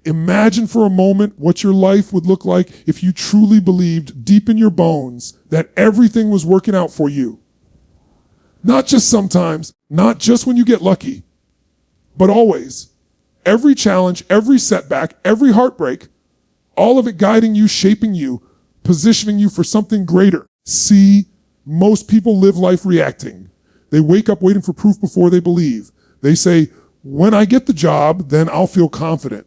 Imagine for a moment what your life would look like if you truly believed deep in your bones that everything was working out for you. Not just sometimes, not just when you get lucky, but always. Every challenge, every setback, every heartbreak, all of it guiding you, shaping you, positioning you for something greater. See, most people live life reacting. They wake up waiting for proof before they believe. They say, when I get the job, then I'll feel confident.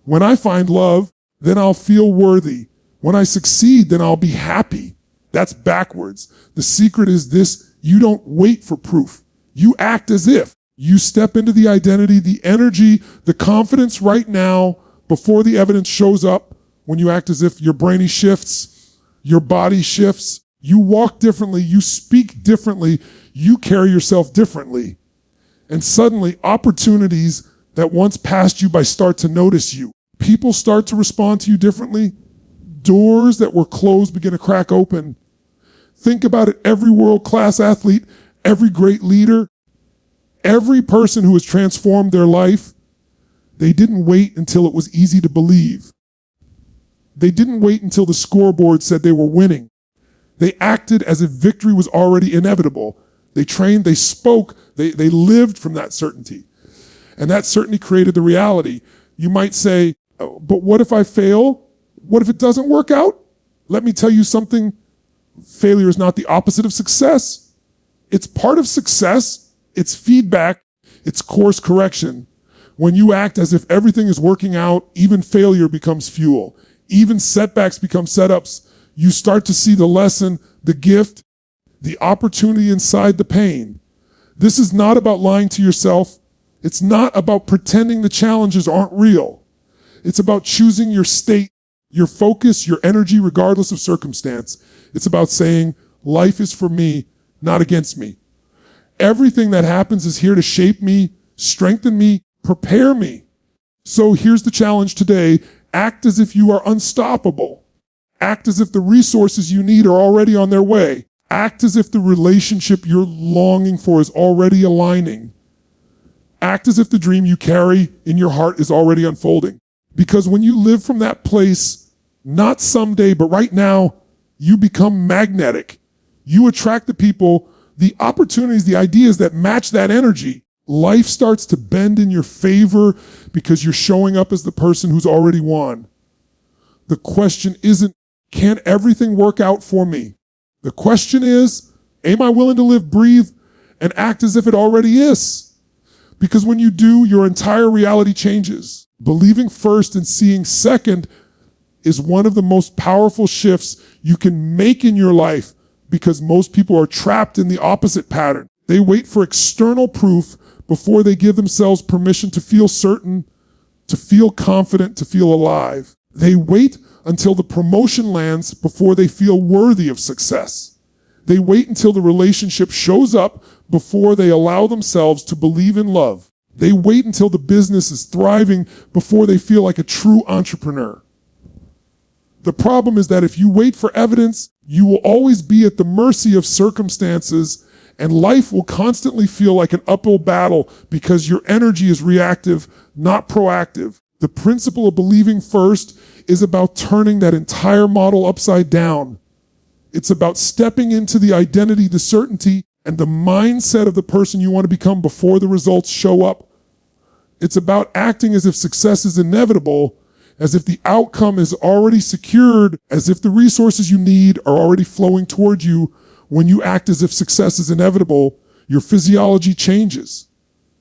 When I find love, then I'll feel worthy. When I succeed, then I'll be happy. That's backwards. The secret is this: you don't wait for proof. You act as if. You step into the identity, the energy, the confidence right now before the evidence shows up. When you act as if, your brain shifts, your body shifts, you walk differently, you speak differently, you carry yourself differently. And suddenly opportunities that once passed you by start to notice you. People start to respond to you differently. Doors that were closed begin to crack open. Think about it. Every world-class athlete, every great leader, every person who has transformed their life, they didn't wait until it was easy to believe. They didn't wait until the scoreboard said they were winning. They acted as if victory was already inevitable. They trained, they spoke, they lived from that certainty. And that certainty created the reality. You might say, oh, but what if I fail? What if it doesn't work out? Let me tell you something. Failure is not the opposite of success. It's part of success. It's feedback. It's course correction. When you act as if everything is working out, even failure becomes fuel. Even setbacks become setups. You start to see the lesson, the gift, the opportunity inside the pain. This is not about lying to yourself. It's not about pretending the challenges aren't real. It's about choosing your state, your focus, your energy, regardless of circumstance. It's about saying, life is for me, not against me. Everything that happens is here to shape me, strengthen me, prepare me. So here's the challenge today. Act as if you are unstoppable. Act as if the resources you need are already on their way. Act as if the relationship you're longing for is already aligning. Act as if the dream you carry in your heart is already unfolding. Because when you live from that place, not someday, but right now, you become magnetic. You attract the people, the opportunities, the ideas that match that energy. Life starts to bend in your favor because you're showing up as the person who's already won. The question isn't, can everything work out for me? The question is, am I willing to live, breathe, and act as if it already is? Because when you do, your entire reality changes. Believing first and seeing second is one of the most powerful shifts you can make in your life, because most people are trapped in the opposite pattern. They wait for external proof before they give themselves permission to feel certain, to feel confident, to feel alive. They wait until the promotion lands before they feel worthy of success. They wait until the relationship shows up before they allow themselves to believe in love. They wait until the business is thriving before they feel like a true entrepreneur. The problem is that if you wait for evidence, you will always be at the mercy of circumstances, and life will constantly feel like an uphill battle because your energy is reactive, not proactive. The principle of believing first is about turning that entire model upside down. It's about stepping into the identity, the certainty, and the mindset of the person you want to become before the results show up. It's about acting as if success is inevitable, as if the outcome is already secured, as if the resources you need are already flowing toward you. When you act as if success is inevitable, your physiology changes.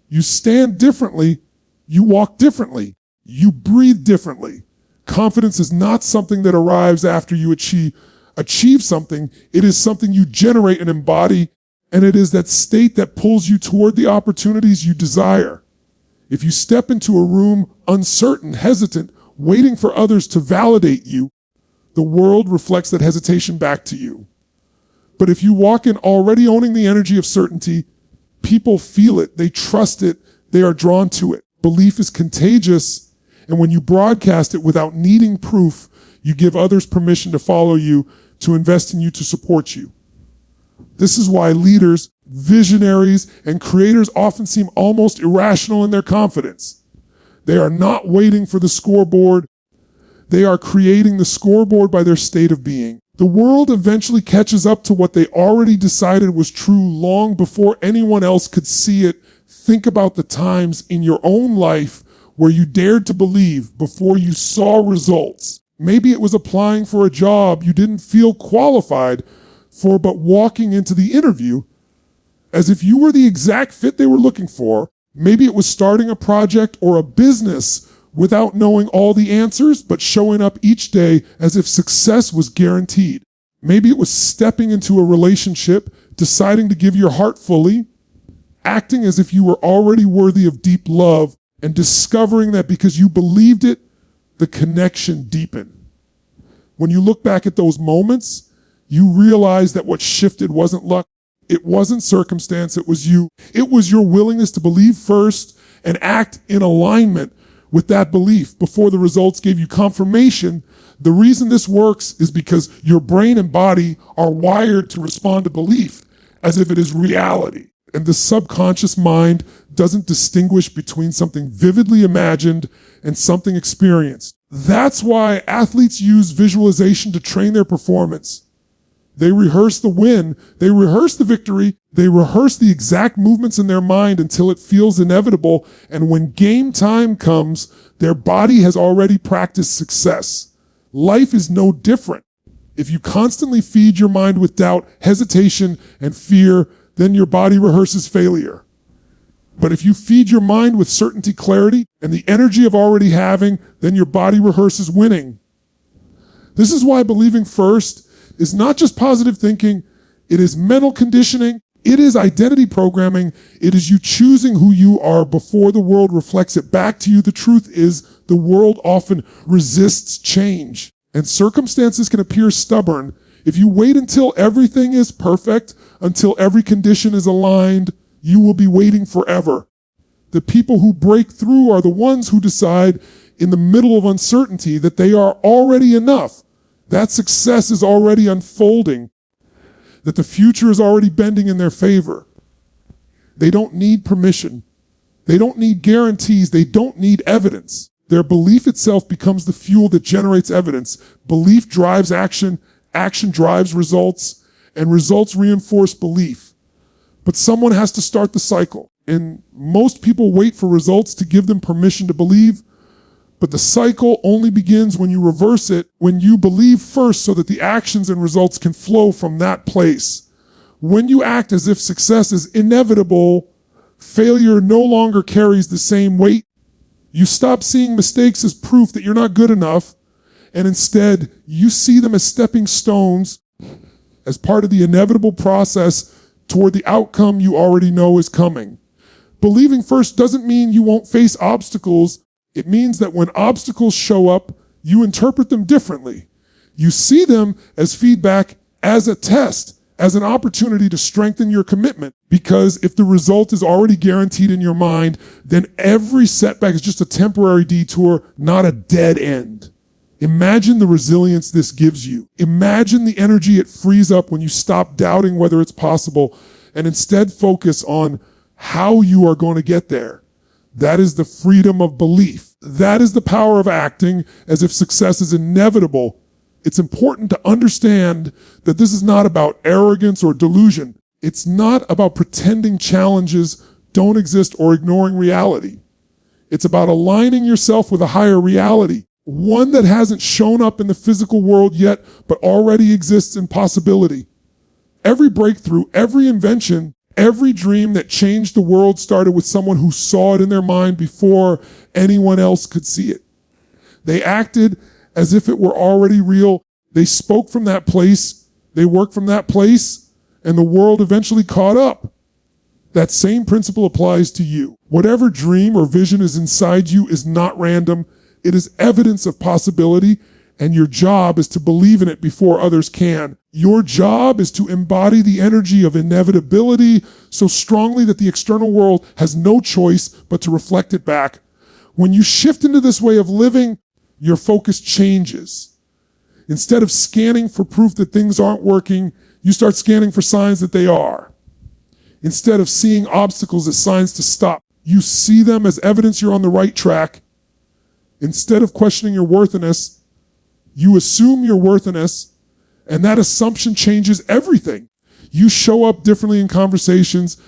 You stand differently, you walk differently, you breathe differently. Confidence is not something that arrives after you achieve something. It is something you generate and embody, and it is that state that pulls you toward the opportunities you desire. If you step into a room uncertain, hesitant, waiting for others to validate you, the world reflects that hesitation back to you. But if you walk in already owning the energy of certainty, people feel it, they trust it, they are drawn to it. Belief is contagious, and when you broadcast it without needing proof, you give others permission to follow you, to invest in you, to support you. This is why leaders, visionaries, and creators often seem almost irrational in their confidence. They are not waiting for the scoreboard. They are creating the scoreboard by their state of being. The world eventually catches up to what they already decided was true long before anyone else could see it. Think about the times in your own life where you dared to believe before you saw results. Maybe it was applying for a job you didn't feel qualified for, but walking into the interview as if you were the exact fit they were looking for. Maybe it was starting a project or a business without knowing all the answers, but showing up each day as if success was guaranteed. Maybe it was stepping into a relationship, deciding to give your heart fully, acting as if you were already worthy of deep love, and discovering that because you believed it, the connection deepened. When you look back at those moments, you realize that what shifted wasn't luck, it wasn't circumstance, it was you. It was your willingness to believe first and act in alignment with that belief before the results gave you confirmation. The reason this works is because your brain and body are wired to respond to belief as if it is reality. And the subconscious mind doesn't distinguish between something vividly imagined and something experienced. That's why athletes use visualization to train their performance. They rehearse the win, they rehearse the victory, they rehearse the exact movements in their mind until it feels inevitable. And when game time comes, their body has already practiced success. Life is no different. If you constantly feed your mind with doubt, hesitation, and fear, then your body rehearses failure. But if you feed your mind with certainty, clarity, and the energy of already having, then your body rehearses winning. This is why believing first is not just positive thinking, it is mental conditioning, it is identity programming, it is you choosing who you are before the world reflects it back to you. The truth is, the world often resists change, and circumstances can appear stubborn. If you wait until everything is perfect, until every condition is aligned, you will be waiting forever. The people who break through are the ones who decide in the middle of uncertainty that they are already enough, that success is already unfolding, that the future is already bending in their favor. They don't need permission. They don't need guarantees. They don't need evidence. Their belief itself becomes the fuel that generates evidence. Belief drives action, action drives results, and results reinforce belief. But someone has to start the cycle, and most people wait for results to give them permission to believe. But the cycle only begins when you reverse it, when you believe first so that the actions and results can flow from that place. When you act as if success is inevitable, failure no longer carries the same weight. You stop seeing mistakes as proof that you're not good enough, and instead you see them as stepping stones, as part of the inevitable process toward the outcome you already know is coming. Believing first doesn't mean you won't face obstacles. It means that when obstacles show up, you interpret them differently. You see them as feedback, as a test, as an opportunity to strengthen your commitment. Because if the result is already guaranteed in your mind, then every setback is just a temporary detour, not a dead end. Imagine the resilience this gives you. Imagine the energy it frees up when you stop doubting whether it's possible and instead focus on how you are going to get there. That is the freedom of belief. That is the power of acting as if success is inevitable. It's important to understand that this is not about arrogance or delusion. It's not about pretending challenges don't exist or ignoring reality. It's about aligning yourself with a higher reality, one that hasn't shown up in the physical world yet, but already exists in possibility. Every breakthrough, every invention, every dream that changed the world started with someone who saw it in their mind before anyone else could see it. They acted as if it were already real. They spoke from that place. They worked from that place, and the world eventually caught up. That same principle applies to you. Whatever dream or vision is inside you is not random. It is evidence of possibility, and your job is to believe in it before others can. Your job is to embody the energy of inevitability so strongly that the external world has no choice but to reflect it back. When you shift into this way of living, your focus changes. Instead of scanning for proof that things aren't working, you start scanning for signs that they are. Instead of seeing obstacles as signs to stop, you see them as evidence you're on the right track. Instead of questioning your worthiness, you assume your worthiness, and that assumption changes everything. You show up differently in conversations.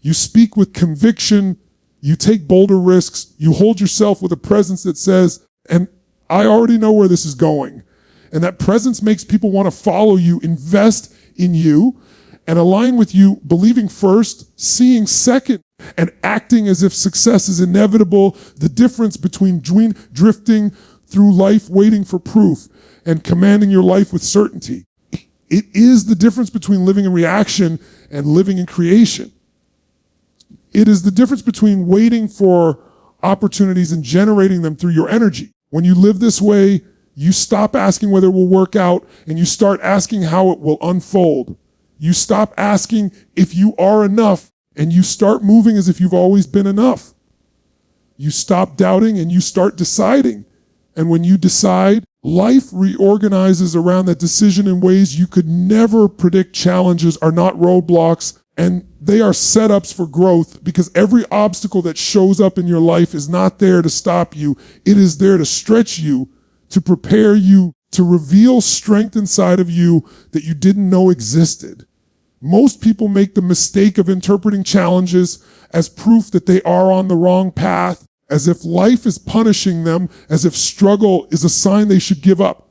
You speak with conviction. You take bolder risks. You hold yourself with a presence that says, and I already know where this is going. And that presence makes people want to follow you, invest in you, and align with you, believing first, seeing second, and acting as if success is inevitable. The difference between drifting through life waiting for proof and commanding your life with certainty. It is the difference between living in reaction and living in creation. It is the difference between waiting for opportunities and generating them through your energy. When you live this way, you stop asking whether it will work out and you start asking how it will unfold. You stop asking if you are enough and you start moving as if you've always been enough. You stop doubting and you start deciding. And when you decide, life reorganizes around that decision in ways you could never predict. Challenges are not roadblocks, and they are setups for growth, because every obstacle that shows up in your life is not there to stop you. It is there to stretch you, to prepare you, to reveal strength inside of you that you didn't know existed. Most people make the mistake of interpreting challenges as proof that they are on the wrong path, as if life is punishing them, as if struggle is a sign they should give up.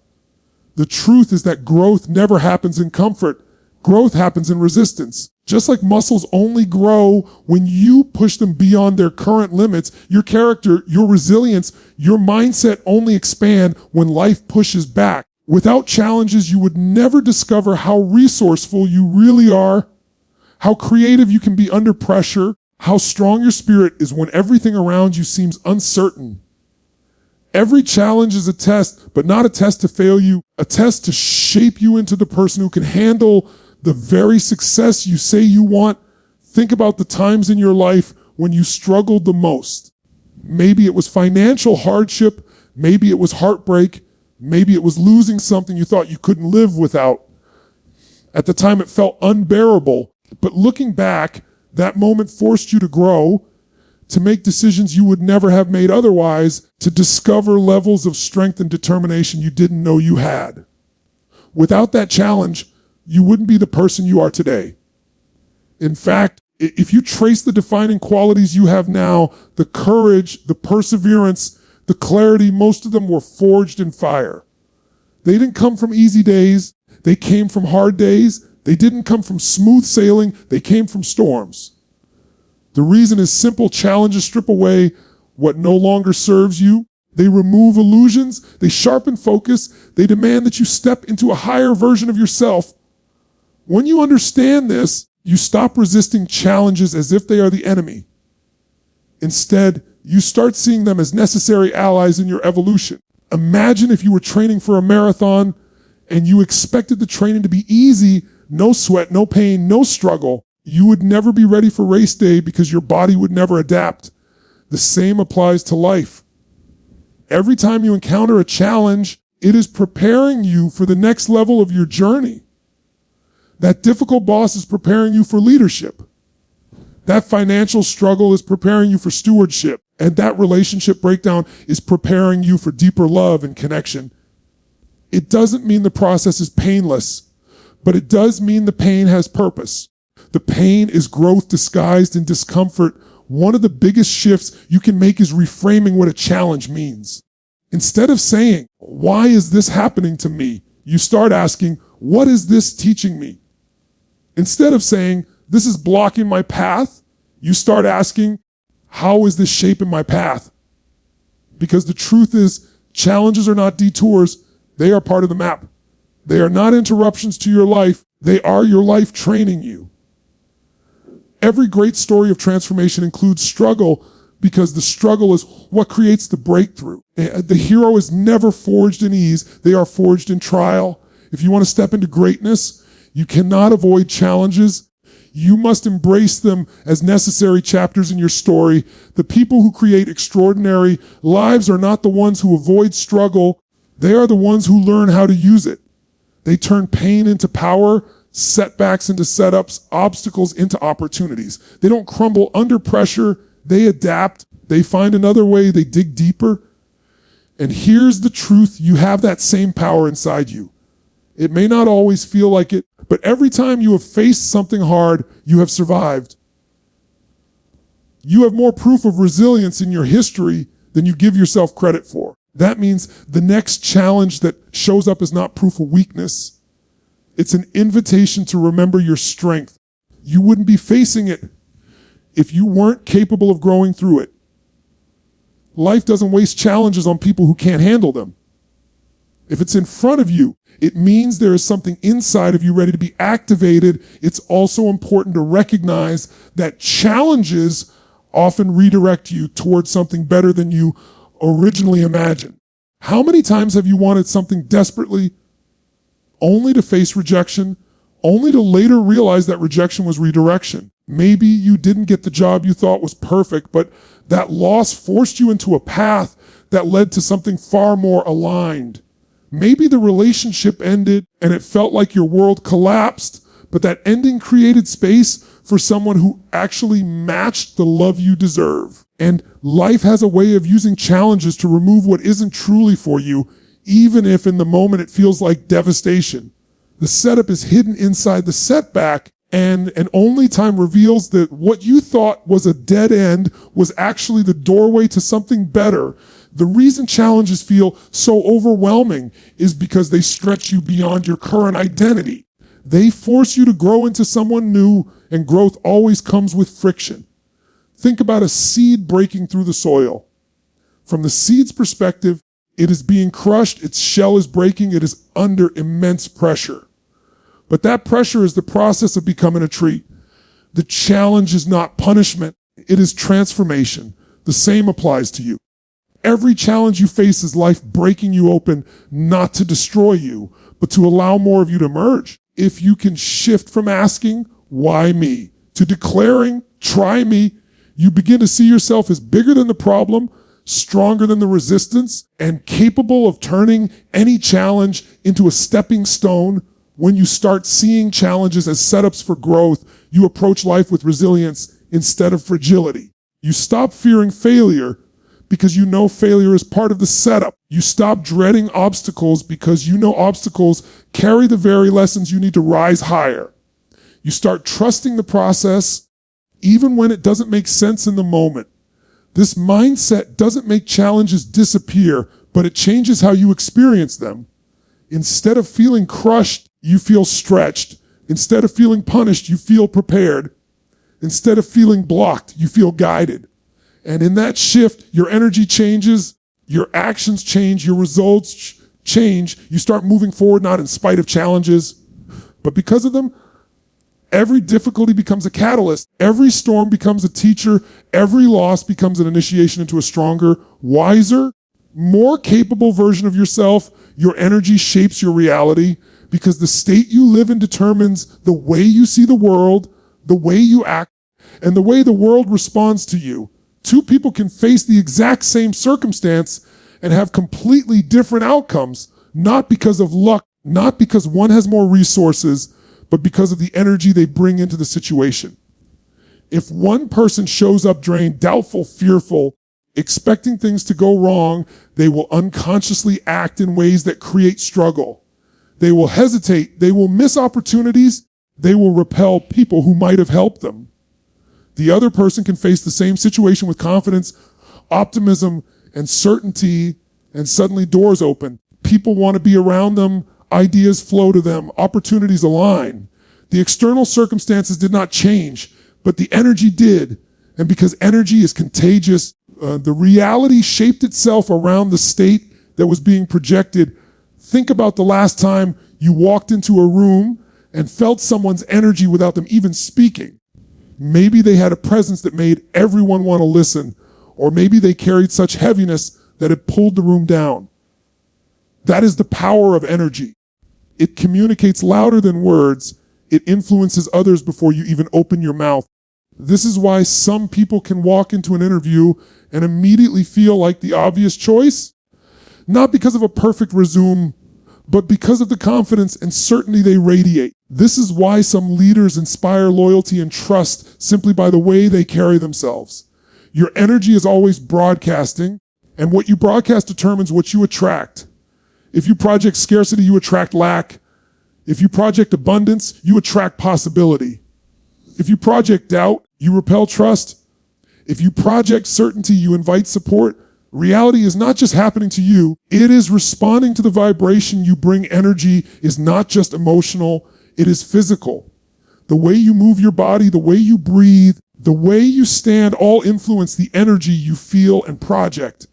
The truth is that growth never happens in comfort. Growth happens in resistance. Just like muscles only grow when you push them beyond their current limits, your character, your resilience, your mindset only expand when life pushes back. Without challenges, you would never discover how resourceful you really are, how creative you can be under pressure, how strong your spirit is when everything around you seems uncertain. Every challenge is a test, but not a test to fail you, a test to shape you into the person who can handle the very success you say you want. Think about the times in your life when you struggled the most. Maybe it was financial hardship. Maybe it was heartbreak. Maybe it was losing something you thought you couldn't live without. At the time, it felt unbearable. But looking back, that moment forced you to grow, to make decisions you would never have made otherwise, to discover levels of strength and determination you didn't know you had. Without that challenge, you wouldn't be the person you are today. In fact, if you trace the defining qualities you have now, the courage, the perseverance, the clarity, most of them were forged in fire. They didn't come from easy days. They came from hard days. They didn't come from smooth sailing. They came from storms. The reason is simple. Challenges strip away what no longer serves you. They remove illusions. They sharpen focus. They demand that you step into a higher version of yourself. When you understand this, you stop resisting challenges as if they are the enemy. Instead, you start seeing them as necessary allies in your evolution. Imagine if you were training for a marathon and you expected the training to be easy, no sweat, no pain, no struggle. You would never be ready for race day because your body would never adapt. The same applies to life. Every time you encounter a challenge, it is preparing you for the next level of your journey. That difficult boss is preparing you for leadership. That financial struggle is preparing you for stewardship. And that relationship breakdown is preparing you for deeper love and connection. It doesn't mean the process is painless, but it does mean the pain has purpose. The pain is growth disguised in discomfort. One of the biggest shifts you can make is reframing what a challenge means. Instead of saying, "Why is this happening to me?" you start asking, "What is this teaching me?" Instead of saying, "This is blocking my path," you start asking, "How is this shaping my path?" Because the truth is, challenges are not detours. They are part of the map. They are not interruptions to your life. They are your life training you. Every great story of transformation includes struggle, because the struggle is what creates the breakthrough. The hero is never forged in ease. They are forged in trial. If you want to step into greatness, you cannot avoid challenges. You must embrace them as necessary chapters in your story. The people who create extraordinary lives are not the ones who avoid struggle. They are the ones who learn how to use it. They turn pain into power, setbacks into setups, obstacles into opportunities. They don't crumble under pressure. They adapt. They find another way. They dig deeper. And here's the truth. You have that same power inside you. It may not always feel like it, but every time you have faced something hard, you have survived. You have more proof of resilience in your history than you give yourself credit for. That means the next challenge that shows up is not proof of weakness. It's an invitation to remember your strength. You wouldn't be facing it if you weren't capable of growing through it. Life doesn't waste challenges on people who can't handle them. If it's in front of you, it means there is something inside of you ready to be activated. It's also important to recognize that challenges often redirect you towards something better than you originally imagined. How many times have you wanted something desperately only to face rejection, only to later realize that rejection was redirection? Maybe you didn't get the job you thought was perfect, but that loss forced you into a path that led to something far more aligned. Maybe the relationship ended and it felt like your world collapsed, but that ending created space for someone who actually matched the love you deserve. And life has a way of using challenges to remove what isn't truly for you, even if in the moment it feels like devastation. The setup is hidden inside the setback, and only time reveals that what you thought was a dead end was actually the doorway to something better. The reason challenges feel so overwhelming is because they stretch you beyond your current identity. They force you to grow into someone new, and growth always comes with friction. Think about a seed breaking through the soil. From the seed's perspective, it is being crushed, its shell is breaking, it is under immense pressure. But that pressure is the process of becoming a tree. The challenge is not punishment, it is transformation. The same applies to you. Every challenge you face is life breaking you open, not to destroy you, but to allow more of you to emerge. If you can shift from asking, why me, to declaring, try me, you begin to see yourself as bigger than the problem, stronger than the resistance, and capable of turning any challenge into a stepping stone. When you start seeing challenges as setups for growth, you approach life with resilience instead of fragility. You stop fearing failure because you know failure is part of the setup. You stop dreading obstacles because you know obstacles carry the very lessons you need to rise higher. You start trusting the process even when it doesn't make sense in the moment. This mindset doesn't make challenges disappear, but it changes how you experience them. Instead of feeling crushed, you feel stretched. Instead of feeling punished, you feel prepared. Instead of feeling blocked, you feel guided. And in that shift, your energy changes, your actions change, your results change. You start moving forward, not in spite of challenges, but because of them. Every difficulty becomes a catalyst. Every storm becomes a teacher. Every loss becomes an initiation into a stronger, wiser, more capable version of yourself. Your energy shapes your reality because the state you live in determines the way you see the world, the way you act, and the way the world responds to you. Two people can face the exact same circumstance and have completely different outcomes, not because of luck, not because one has more resources, but because of the energy they bring into the situation. If one person shows up drained, doubtful, fearful, expecting things to go wrong, they will unconsciously act in ways that create struggle. They will hesitate, they will miss opportunities, they will repel people who might have helped them. The other person can face the same situation with confidence, optimism, and certainty, and suddenly doors open. People want to be around them, ideas flow to them, opportunities align. The external circumstances did not change, but the energy did. And because energy is contagious, the reality shaped itself around the state that was being projected. Think about the last time you walked into a room and felt someone's energy without them even speaking. Maybe they had a presence that made everyone want to listen, or maybe they carried such heaviness that it pulled the room down. That is the power of energy. It communicates louder than words. It influences others before you even open your mouth. This is why some people can walk into an interview and immediately feel like the obvious choice, not because of a perfect resume, but because of the confidence and certainty they radiate. This is why some leaders inspire loyalty and trust simply by the way they carry themselves. Your energy is always broadcasting, And what you broadcast determines what you attract. If you project scarcity, you attract lack. If you project abundance, you attract possibility. If you project doubt, you repel trust. If you project certainty, you invite support. Reality is not just happening to you, it is responding to the vibration you bring. Energy is not just emotional, it is physical. The way you move your body, the way you breathe, the way you stand all influence the energy you feel and project.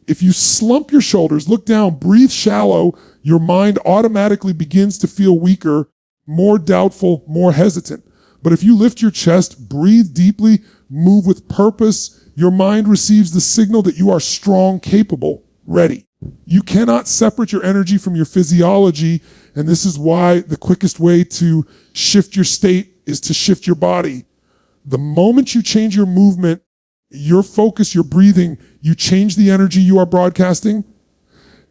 If you slump your shoulders, look down, breathe shallow, your mind automatically begins to feel weaker, more doubtful, more hesitant. But if you lift your chest, breathe deeply, move with purpose, your mind receives the signal that you are strong, capable, ready. You cannot separate your energy from your physiology, and this is why the quickest way to shift your state is to shift your body. The moment you change your movement, your focus, your breathing, you change the energy you are broadcasting.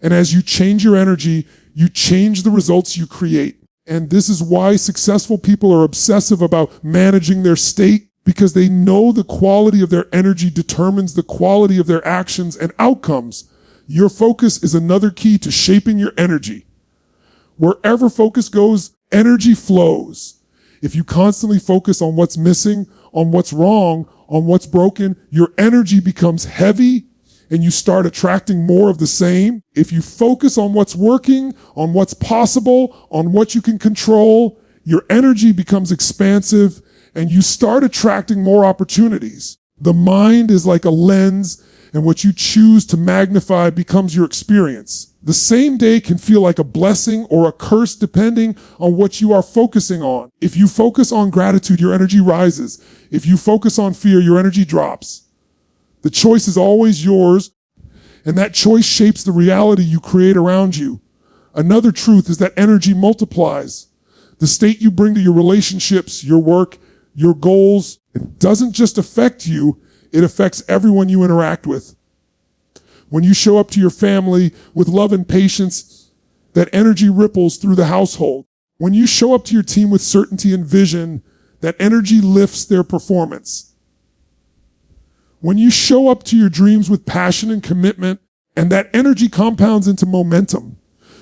And as you change your energy, you change the results you create. And this is why successful people are obsessive about managing their state, because they know the quality of their energy determines the quality of their actions and outcomes. Your focus is another key to shaping your energy. Wherever focus goes, energy flows. If you constantly focus on what's missing, on what's wrong, on what's broken, your energy becomes heavy and you start attracting more of the same. If you focus on what's working, on what's possible, on what you can control, your energy becomes expansive and you start attracting more opportunities. The mind is like a lens, and what you choose to magnify becomes your experience. The same day can feel like a blessing or a curse depending on what you are focusing on. If you focus on gratitude, your energy rises. If you focus on fear, your energy drops. The choice is always yours, and that choice shapes the reality you create around you. Another truth is that energy multiplies. The state you bring to your relationships, your work, your goals, it doesn't just affect you, it affects everyone you interact with. When you show up to your family with love and patience, that energy ripples through the household. When you show up to your team with certainty and vision, that energy lifts their performance. When you show up to your dreams with passion and commitment, and that energy compounds into momentum.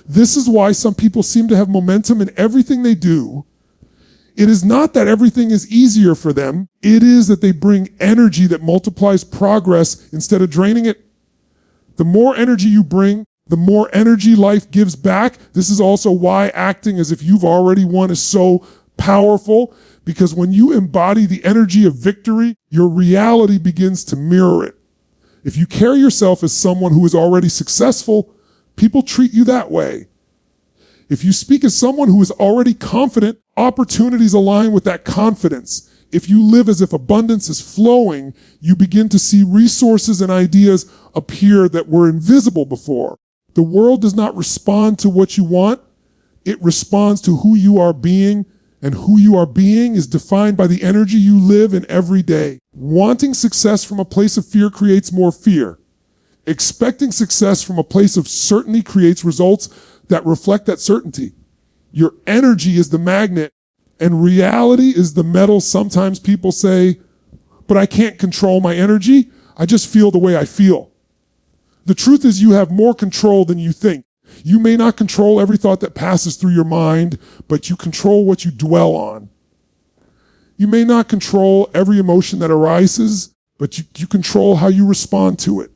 This is why some people seem to have momentum in everything they do. It is not that everything is easier for them. It is that they bring energy that multiplies progress instead of draining it. The more energy you bring, the more energy life gives back. This is also why acting as if you've already won is so powerful, because when you embody the energy of victory, your reality begins to mirror it. If you carry yourself as someone who is already successful, people treat you that way. If you speak as someone who is already confident, opportunities align with that confidence. If you live as if abundance is flowing, you begin to see resources and ideas appear that were invisible before. The world does not respond to what you want. It responds to who you are being, and who you are being is defined by the energy you live in every day. Wanting success from a place of fear creates more fear. Expecting success from a place of certainty creates results that reflect that certainty. Your energy is the magnet, and reality is the metal. Sometimes people say, but I can't control my energy. I just feel the way I feel. The truth is you have more control than you think. You may not control every thought that passes through your mind, but you control what you dwell on. You may not control every emotion that arises, but you control how you respond to it.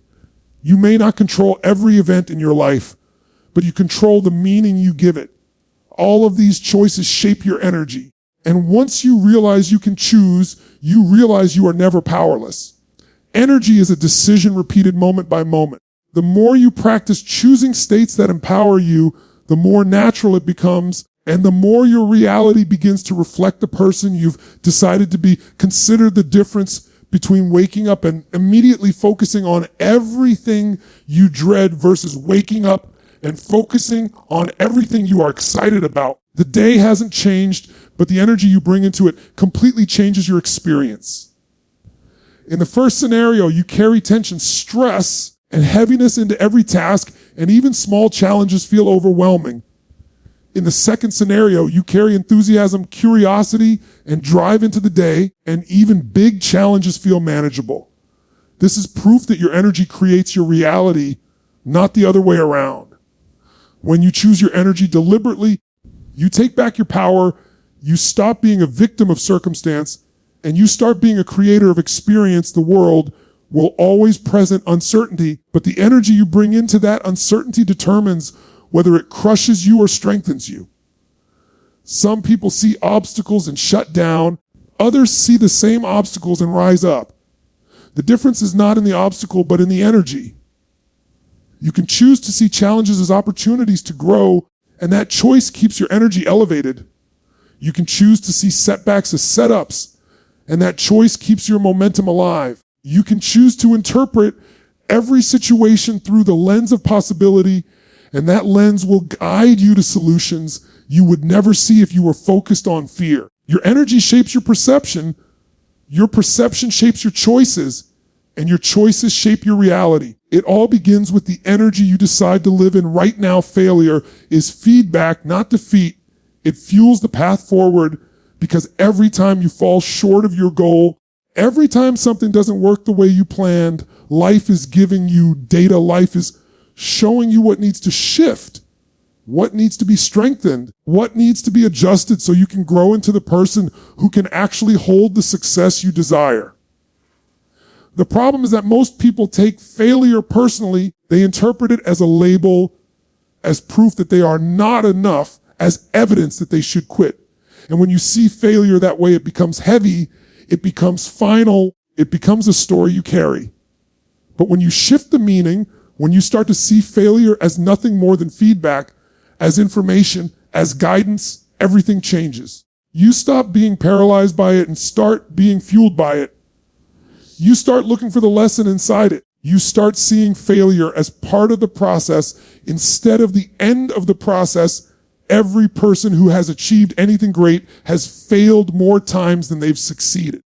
You may not control every event in your life, but you control the meaning you give it. All of these choices shape your energy. And once you realize you can choose, you realize you are never powerless. Energy is a decision repeated moment by moment. The more you practice choosing states that empower you, the more natural it becomes, and the more your reality begins to reflect the person you've decided to be. Consider the difference between waking up and immediately focusing on everything you dread versus waking up and focusing on everything you are excited about. The day hasn't changed, but the energy you bring into it completely changes your experience. In the first scenario, you carry tension, stress, and heaviness into every task, and even small challenges feel overwhelming. In the second scenario, you carry enthusiasm, curiosity, and drive into the day, and even big challenges feel manageable. This is proof that your energy creates your reality, not the other way around. When you choose your energy deliberately, you take back your power, you stop being a victim of circumstance, and you start being a creator of experience. The world will always present uncertainty, but the energy you bring into that uncertainty determines whether it crushes you or strengthens you. Some people see obstacles and shut down. Others see the same obstacles and rise up. The difference is not in the obstacle, but in the energy. You can choose to see challenges as opportunities to grow, and that choice keeps your energy elevated. You can choose to see setbacks as setups, and that choice keeps your momentum alive. You can choose to interpret every situation through the lens of possibility, and that lens will guide you to solutions you would never see if you were focused on fear. Your energy shapes your perception shapes your choices, and your choices shape your reality. It all begins with the energy you decide to live in right now. Failure is feedback, not defeat. It fuels the path forward, because every time you fall short of your goal, every time something doesn't work the way you planned, life is giving you data. Life is showing you what needs to shift, what needs to be strengthened, what needs to be adjusted so you can grow into the person who can actually hold the success you desire. The problem is that most people take failure personally. They interpret it as a label, as proof that they are not enough, as evidence that they should quit. And when you see failure that way, it becomes heavy, it becomes final, it becomes a story you carry. But when you shift the meaning, when you start to see failure as nothing more than feedback, as information, as guidance, everything changes. You stop being paralyzed by it and start being fueled by it. You start looking for the lesson inside it. You start seeing failure as part of the process instead of the end of the process. Every person who has achieved anything great has failed more times than they've succeeded.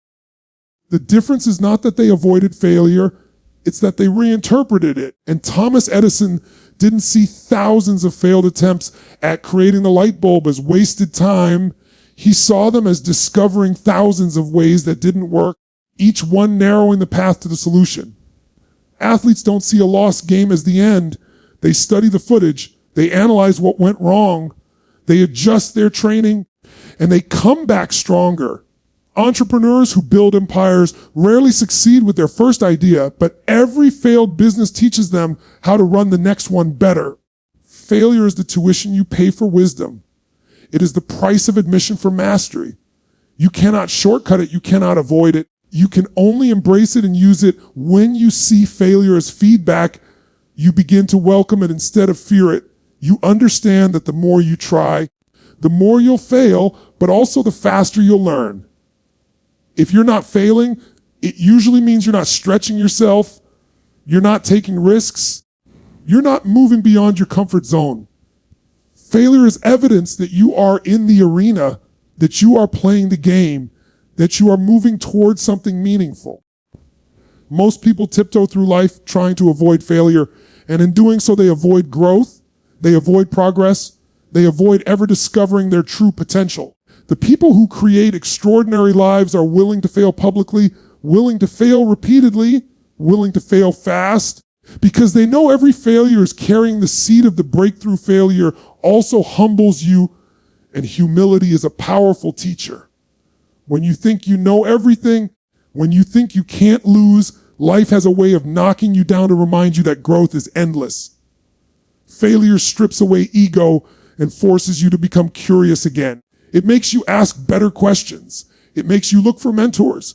The difference is not that they avoided failure, it's that they reinterpreted it. And Thomas Edison didn't see thousands of failed attempts at creating the light bulb as wasted time. He saw them as discovering thousands of ways that didn't work, each one narrowing the path to the solution. Athletes don't see a lost game as the end. They study the footage. They analyze what went wrong. They adjust their training, and they come back stronger. Entrepreneurs who build empires rarely succeed with their first idea, but every failed business teaches them how to run the next one better. Failure is the tuition you pay for wisdom. It is the price of admission for mastery. You cannot shortcut it. You cannot avoid it. You can only embrace it and use it. When you see failure as feedback, you begin to welcome it instead of fear it. You understand that the more you try, the more you'll fail, but also the faster you'll learn. If you're not failing, it usually means you're not stretching yourself. You're not taking risks. You're not moving beyond your comfort zone. Failure is evidence that you are in the arena, that you are playing the game, that you are moving towards something meaningful. Most people tiptoe through life trying to avoid failure, and in doing so, they avoid growth, they avoid progress, they avoid ever discovering their true potential. The people who create extraordinary lives are willing to fail publicly, willing to fail repeatedly, willing to fail fast, because they know every failure is carrying the seed of the breakthrough. Failure also humbles you, and humility is a powerful teacher. When you think you know everything, when you think you can't lose, life has a way of knocking you down to remind you that growth is endless. Failure strips away ego and forces you to become curious again. It makes you ask better questions. It makes you look for mentors.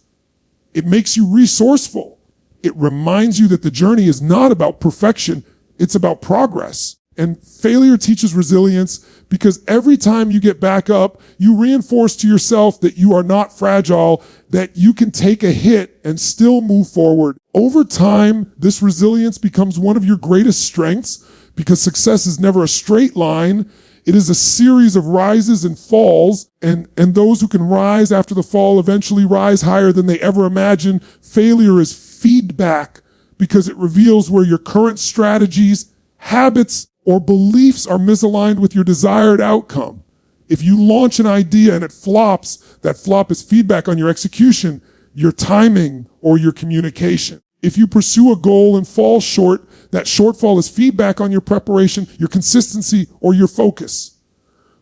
It makes you resourceful. It reminds you that the journey is not about perfection, it's about progress. And failure teaches resilience, because every time you get back up, you reinforce to yourself that you are not fragile, that you can take a hit and still move forward. Over time, this resilience becomes one of your greatest strengths, because success is never a straight line. It is a series of rises and falls, and those who can rise after the fall eventually rise higher than they ever imagined. Failure is feedback, because it reveals where your current strategies, habits, or beliefs are misaligned with your desired outcome. If you launch an idea and it flops, that flop is feedback on your execution, your timing, or your communication. If you pursue a goal and fall short, that shortfall is feedback on your preparation, your consistency, or your focus.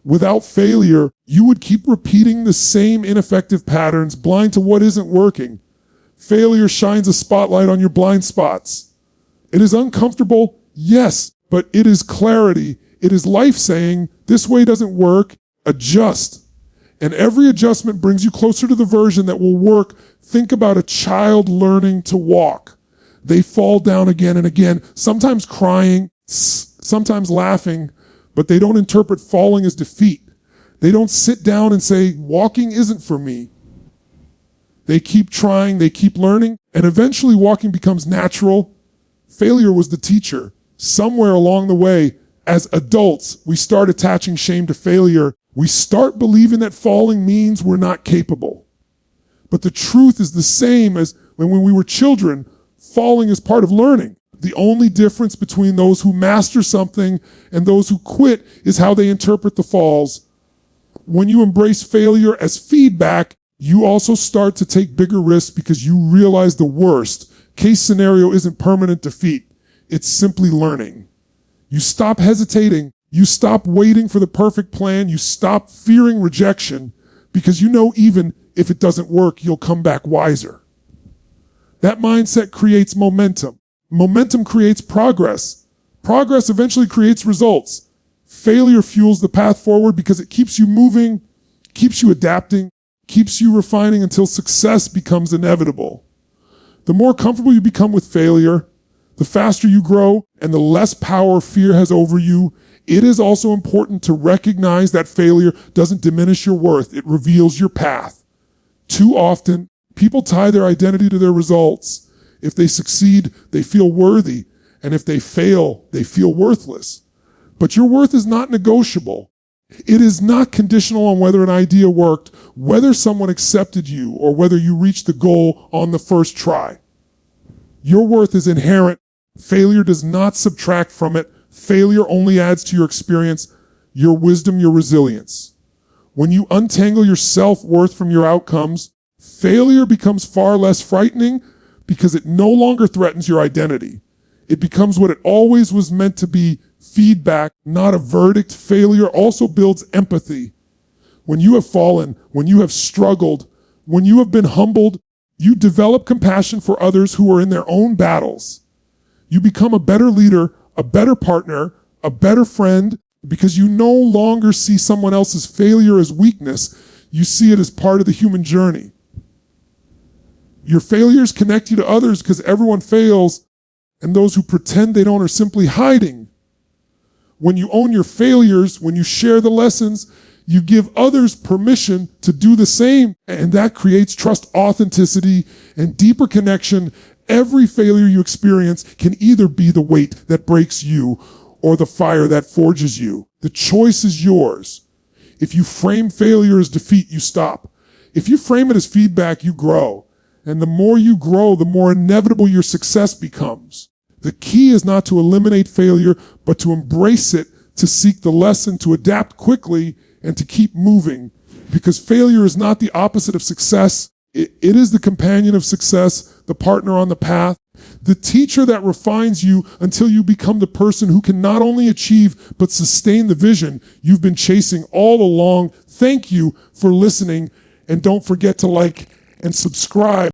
Without failure, you would keep repeating the same ineffective patterns, blind to what isn't working. Failure shines a spotlight on your blind spots. It is uncomfortable, yes, but it is clarity. It is life saying, this way doesn't work, adjust. And every adjustment brings you closer to the version that will work. Think about a child learning to walk. They fall down again and again, sometimes crying, sometimes laughing, but they don't interpret falling as defeat. They don't sit down and say, walking isn't for me. They keep trying, they keep learning, and eventually walking becomes natural. Failure was the teacher. Somewhere along the way, as adults, we start attaching shame to failure. We start believing that falling means we're not capable. But the truth is the same as when we were children. Falling is part of learning. The only difference between those who master something and those who quit is how they interpret the falls. When you embrace failure as feedback, you also start to take bigger risks because you realize the worst case scenario isn't permanent defeat. It's simply learning. You stop hesitating. You stop waiting for the perfect plan. You stop fearing rejection because you know even if it doesn't work, you'll come back wiser. That mindset creates momentum. Momentum creates progress. Progress eventually creates results. Failure fuels the path forward because it keeps you moving, keeps you adapting, keeps you refining until success becomes inevitable. The more comfortable you become with failure, the faster you grow and the less power fear has over you. It is also important to recognize that failure doesn't diminish your worth. It reveals your path. Too often, people tie their identity to their results. If they succeed, they feel worthy. And if they fail, they feel worthless. But your worth is not negotiable. It is not conditional on whether an idea worked, whether someone accepted you, or whether you reached the goal on the first try. Your worth is inherent. Failure does not subtract from it. Failure only adds to your experience, your wisdom, your resilience. When you untangle your self-worth from your outcomes, failure becomes far less frightening because it no longer threatens your identity. It becomes what it always was meant to be, feedback, not a verdict. Failure also builds empathy. When you have fallen, when you have struggled, when you have been humbled, you develop compassion for others who are in their own battles. You become a better leader, a better partner, a better friend, because you no longer see someone else's failure as weakness. You see it as part of the human journey. Your failures connect you to others because everyone fails, and those who pretend they don't are simply hiding. When you own your failures, when you share the lessons, you give others permission to do the same, and that creates trust, authenticity, and deeper connection. Every failure you experience can either be the weight that breaks you or the fire that forges you. The choice is yours. If you frame failure as defeat, you stop. If you frame it as feedback, you grow. And the more you grow, the more inevitable your success becomes. The key is not to eliminate failure, but to embrace it, to seek the lesson, to adapt quickly, and to keep moving. Because failure is not the opposite of success. It is the companion of success, the partner on the path, the teacher that refines you until you become the person who can not only achieve, but sustain the vision you've been chasing all along. Thank you for listening, and don't forget to like and subscribe.